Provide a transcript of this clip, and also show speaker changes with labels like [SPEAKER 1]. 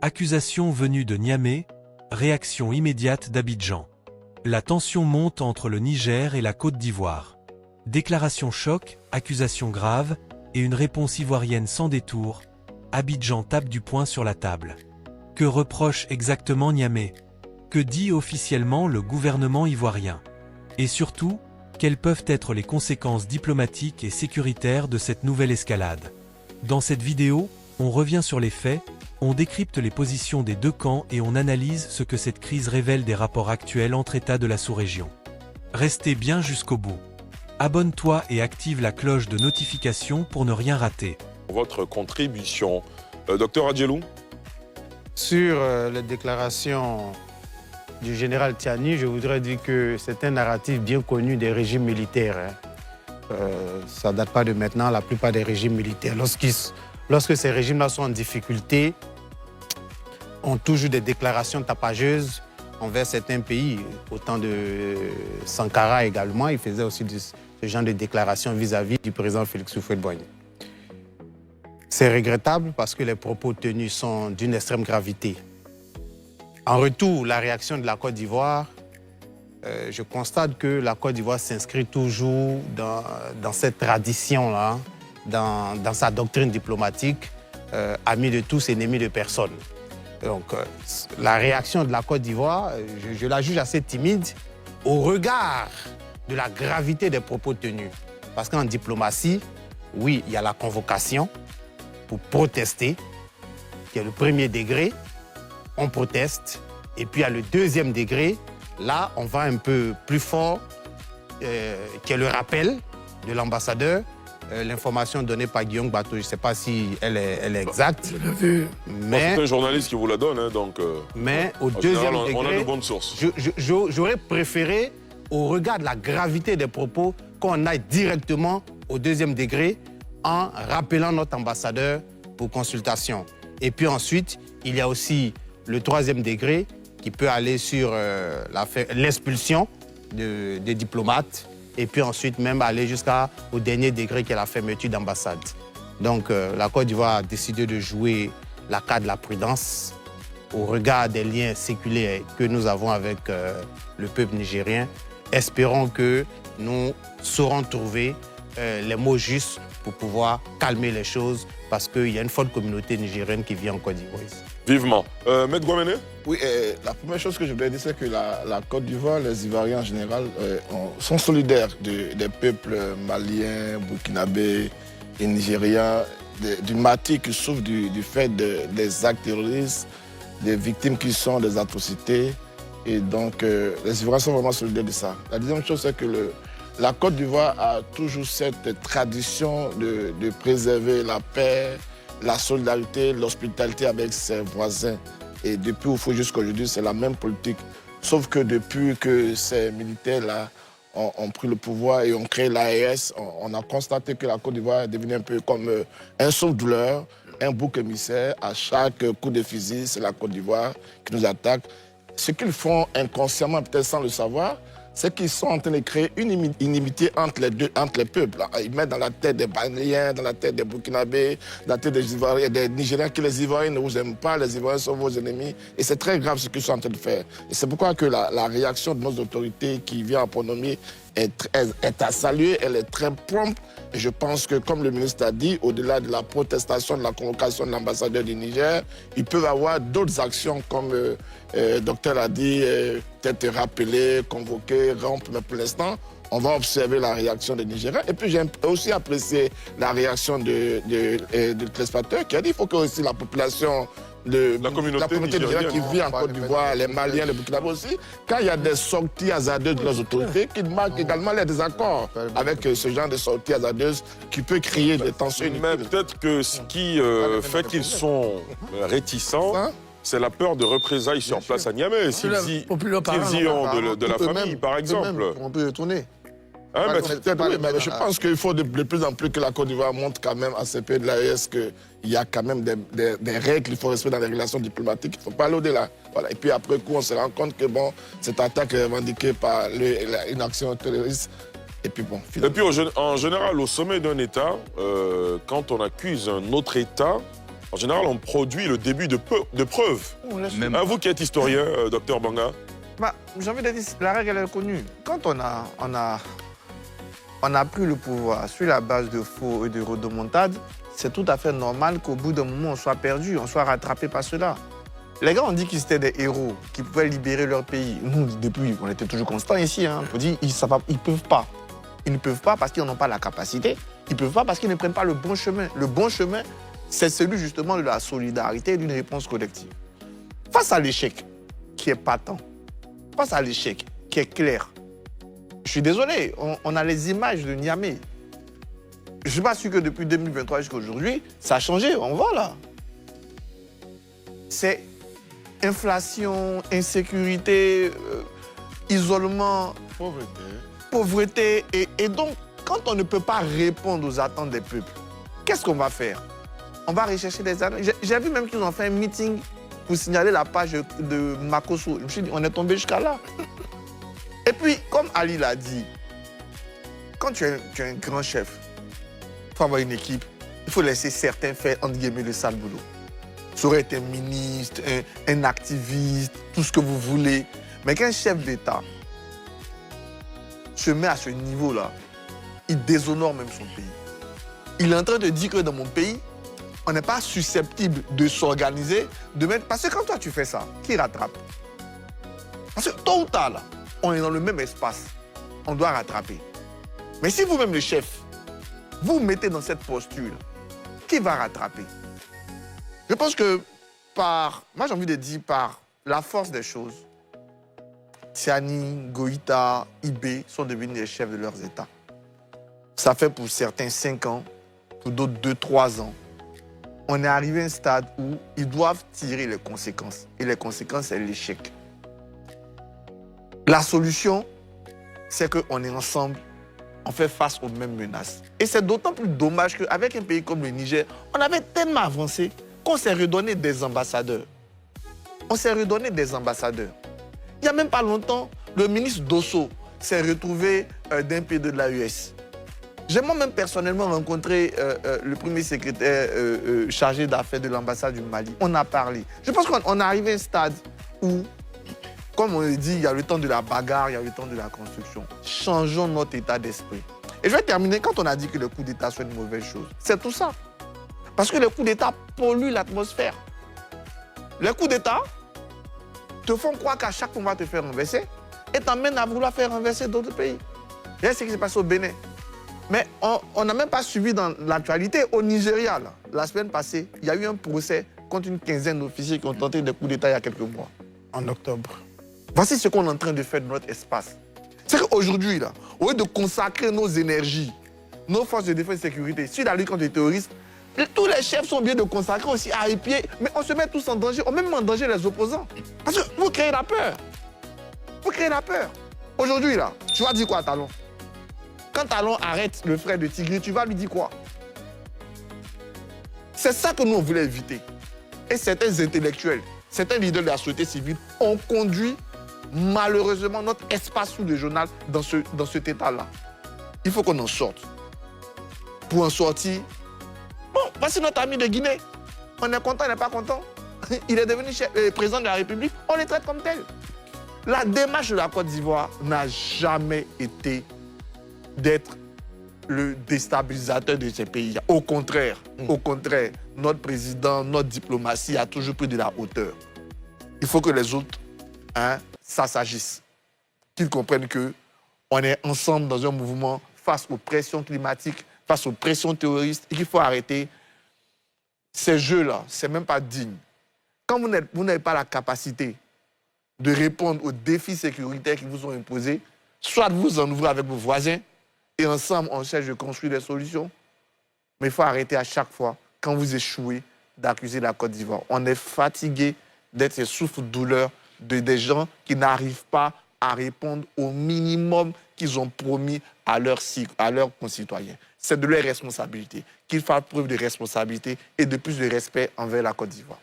[SPEAKER 1] Accusation venue de Niamey, réaction immédiate d'Abidjan. La tension monte entre le Niger et la Côte d'Ivoire. Déclaration choc, accusation grave, et une réponse ivoirienne sans détour. Abidjan tape du poing sur la table. Que reproche exactement Niamey? Que dit officiellement le gouvernement ivoirien? Et surtout, quelles peuvent être les conséquences diplomatiques et sécuritaires de cette nouvelle escalade? Dans cette vidéo, on revient sur les faits, on décrypte les positions des deux camps et on analyse ce que cette crise révèle des rapports actuels entre États de la sous-région. Restez bien jusqu'au bout. Abonne-toi et active la cloche de notification pour ne rien rater.
[SPEAKER 2] Votre contribution. Docteur Adjelou?
[SPEAKER 3] Sur la déclaration du général Tiani, je voudrais dire que c'est un narratif bien connu des régimes militaires. Ça ne date pas de maintenant, la plupart des régimes militaires. Lorsque ces régimes-là sont en difficulté, ont toujours des déclarations tapageuses envers certains pays. Au temps de Sankara également, il faisait aussi ce genre de déclarations vis-à-vis du président Félix Houphouët-Boigny. C'est regrettable parce que les propos tenus sont d'une extrême gravité. En retour, la réaction de la Côte d'Ivoire, je constate que la Côte d'Ivoire s'inscrit toujours dans cette tradition-là, dans sa doctrine diplomatique, ami de tous, ennemi de personne. Donc, la réaction de la Côte d'Ivoire, je la juge assez timide au regard de la gravité des propos tenus. Parce qu'en diplomatie, oui, il y a la convocation pour protester, qui est le premier degré, on proteste. Et puis, il y a le deuxième degré, là, on va un peu plus fort, qui est le rappel de l'ambassadeur. L'information donnée par Guillaume Bateau, je ne sais pas si elle est exacte.
[SPEAKER 2] Je l'ai vu. Mais c'est un journaliste qui vous la donne, hein, donc...
[SPEAKER 3] mais au deuxième degré,
[SPEAKER 2] on a de bonnes sources.
[SPEAKER 3] J'aurais préféré, au regard de la gravité des propos, qu'on aille directement au deuxième degré en rappelant notre ambassadeur pour consultation. Et puis ensuite, il y a aussi le troisième degré qui peut aller sur l'expulsion des diplomates et puis ensuite même aller jusqu'au dernier degré qui est la fermeture d'ambassade. Donc la Côte d'Ivoire a décidé de jouer la carte de la prudence au regard des liens séculaires que nous avons avec le peuple nigérien. Espérons que nous saurons trouver les mots justes pour pouvoir calmer les choses parce qu'il y a une forte communauté nigérienne qui vit en Côte d'Ivoire.
[SPEAKER 2] Vivement. Maître Guamene?
[SPEAKER 4] Oui, la première chose que je voudrais dire, c'est que la Côte d'Ivoire, les Ivoiriens en général, sont solidaires des peuples maliens, burkinabés et nigériens, d'une martyre qui souffre du fait des actes terroristes, des victimes qui sont des atrocités. Et donc, les Ivoiriens sont vraiment solidaires de ça. La deuxième chose, c'est que la Côte d'Ivoire a toujours cette tradition de préserver la paix, la solidarité, l'hospitalité avec ses voisins. Et depuis Oufou jusqu'à aujourd'hui, c'est la même politique. Sauf que depuis que ces militaires-là ont pris le pouvoir et ont créé l'AES, on a constaté que la Côte d'Ivoire est devenue un peu comme un sauve-douleur, un bouc émissaire. À chaque coup de fusil, c'est la Côte d'Ivoire qui nous attaque. Ce qu'ils font inconsciemment, peut-être sans le savoir, c'est qu'ils sont en train de créer une inimitié entre les peuples. Ils mettent dans la tête des Maliens, dans la tête des Burkinabés, dans la tête des Ivoiriens, des Nigériens, que les Ivoiriens ne vous aiment pas, les Ivoiriens sont vos ennemis. Et c'est très grave ce qu'ils sont en train de faire. Et c'est pourquoi que la réaction de nos autorités qui vient en pronomie est à saluer, elle est très prompte. Et je pense que, comme le ministre a dit, au-delà de la protestation, de la convocation de l'ambassadeur du Niger, ils peuvent avoir d'autres actions, comme le docteur a dit, peut-être rappeler, convoquer, rompre. Mais pour l'instant, on va observer la réaction des Nigériens. Et puis j'ai aussi apprécié la réaction du téléspectateur qui a dit qu'il faut que aussi la population...
[SPEAKER 2] La communauté
[SPEAKER 4] nigérienne qui vit en Côte d'Ivoire, les Maliens, les Burkinabés aussi, quand il y a des sorties hasardeuses de nos autorités, qu'ils marquent également les désaccords avec ce genre de sorties hasardeuses qui peut créer des tensions inutiles.
[SPEAKER 2] Mais peut-être que ce qui fait qu'ils sont réticents, c'est la peur de représailles sur place à Niamey. S'ils y ont de la famille, par exemple.
[SPEAKER 4] On peut retourner. Mais je pense qu'il faut de plus en plus que la Côte d'Ivoire montre quand même à ces pays de l'AES qu'il y a quand même des règles qu'il faut respecter dans les relations diplomatiques. Il ne faut pas aller au-delà. Voilà. Et puis après coup, on se rend compte que bon, cette attaque est revendiquée par une action terroriste. Et puis bon,
[SPEAKER 2] finalement... Et puis en général, au sommet d'un État, quand on accuse un autre État, En général, on produit le début de preuves. Même vous qui êtes historien, docteur Banga.
[SPEAKER 4] Bah, j'ai envie de dire, la règle elle est connue. Quand on a pris le pouvoir sur la base de faux et de rodomontades, c'est tout à fait normal qu'au bout d'un moment, on soit perdu, on soit rattrapé par cela. Les gars ont dit qu'ils étaient des héros, qu'ils pouvaient libérer leur pays. Nous, depuis, on était toujours constants ici. Hein. On dit ils ne peuvent pas. Ils ne peuvent pas parce qu'ils n'ont pas la capacité. Ils ne peuvent pas parce qu'ils ne prennent pas le bon chemin. Le bon chemin, c'est celui justement de la solidarité et d'une réponse collective. Face à l'échec qui est patent, face à l'échec qui est clair, je suis désolé, on a les images de Niamey. Je ne suis pas sûr que depuis 2023 jusqu'à aujourd'hui, ça a changé. On voit là. C'est inflation, insécurité, isolement, pauvreté. Et donc, quand on ne peut pas répondre aux attentes des peuples, qu'est-ce qu'on va faire? On va rechercher des annonces. J'ai vu même qu'ils ont fait un meeting pour signaler la page de Makosso. Je me suis dit, on est tombé jusqu'à là. Et puis, comme Ali l'a dit, quand tu es un grand chef, il faut avoir une équipe, il faut laisser certains faire, entre guillemets, le sale boulot. Ça aurait été un ministre, un activiste, tout ce que vous voulez. Mais qu'un chef d'État se met à ce niveau-là, il déshonore même son pays. Il est en train de dire que dans mon pays, on n'est pas susceptible de s'organiser, de mettre... Parce que quand toi tu fais ça, qui rattrape? Parce que tôt ou tard, là, on est dans le même espace. On doit rattraper. Mais si vous-même, le chef, vous mettez dans cette posture, qui va rattraper? Je pense que moi j'ai envie de dire par la force des choses, Tiani, Goïta, Ibé sont devenus les chefs de leurs États. Ça fait pour certains 5 ans, pour d'autres 2-3 ans. On est arrivé à un stade où ils doivent tirer les conséquences. Et les conséquences, c'est l'échec. La solution, c'est qu'on est ensemble, on fait face aux mêmes menaces. Et c'est d'autant plus dommage qu'avec un pays comme le Niger, on avait tellement avancé qu'on s'est redonné des ambassadeurs. On s'est redonné des ambassadeurs. Il n'y a même pas longtemps, le ministre Dosso s'est retrouvé d'un pays de l'AES. J'ai moi-même personnellement rencontré le premier secrétaire chargé d'affaires de l'ambassade du Mali. On a parlé. Je pense qu'on est arrivé à un stade où, comme on le dit, il y a le temps de la bagarre, il y a le temps de la construction. Changeons notre état d'esprit. Et je vais terminer quand on a dit que le coup d'État soit une mauvaise chose. C'est tout ça. Parce que les coups d'État polluent l'atmosphère. Les coups d'État te font croire qu'à chaque fois on va te faire renverser et t'emmènent à vouloir faire renverser d'autres pays. Et c'est ce qui s'est passé au Bénin. Mais on n'a même pas suivi dans l'actualité. Au Nigeria, là, la semaine passée, il y a eu un procès contre une quinzaine d'officiers qui ont tenté des coups d'État il y a quelques mois. En octobre. Voici ce qu'on est en train de faire dans notre espace. C'est qu'aujourd'hui, là, au lieu de consacrer nos énergies, nos forces de défense et de sécurité sur la lutte contre les terroristes, tous les chefs sont bien de consacrer aussi à épier, mais on se met tous en danger, on met même en danger les opposants. Parce que vous créez la peur. Vous créez la peur. Aujourd'hui, là, tu vas dire quoi à Talon? Quand Talon arrête le frère de Tigri, tu vas lui dire quoi? C'est ça que nous, on voulait éviter. Et certains intellectuels, certains leaders de la société civile ont conduit malheureusement notre espace sous le journal dans cet état-là. Il faut qu'on en sorte. Pour en sortir, bon, voici notre ami de Guinée. On est content, on n'est pas content. Il est devenu président de la République, on les traite comme tel. La démarche de la Côte d'Ivoire n'a jamais été d'être le déstabilisateur de ces pays. Au contraire, notre président, notre diplomatie a toujours pris de la hauteur. Il faut que les autres, ça s'agisse. Qu'ils comprennent qu'on est ensemble dans un mouvement face aux pressions climatiques, face aux pressions terroristes, et qu'il faut arrêter ces jeux-là. C'est même pas digne. Quand vous n'avez pas la capacité de répondre aux défis sécuritaires qui vous sont imposés, soit vous en ouvrez avec vos voisins, et ensemble, on cherche de construire des solutions. Mais il faut arrêter à chaque fois, quand vous échouez, d'accuser la Côte d'Ivoire. On est fatigué d'être ces souffres-douleurs de des gens qui n'arrivent pas à répondre au minimum qu'ils ont promis à leurs concitoyens. C'est de leur responsabilité. Qu'ils fassent preuve de responsabilité et de plus de respect envers la Côte d'Ivoire.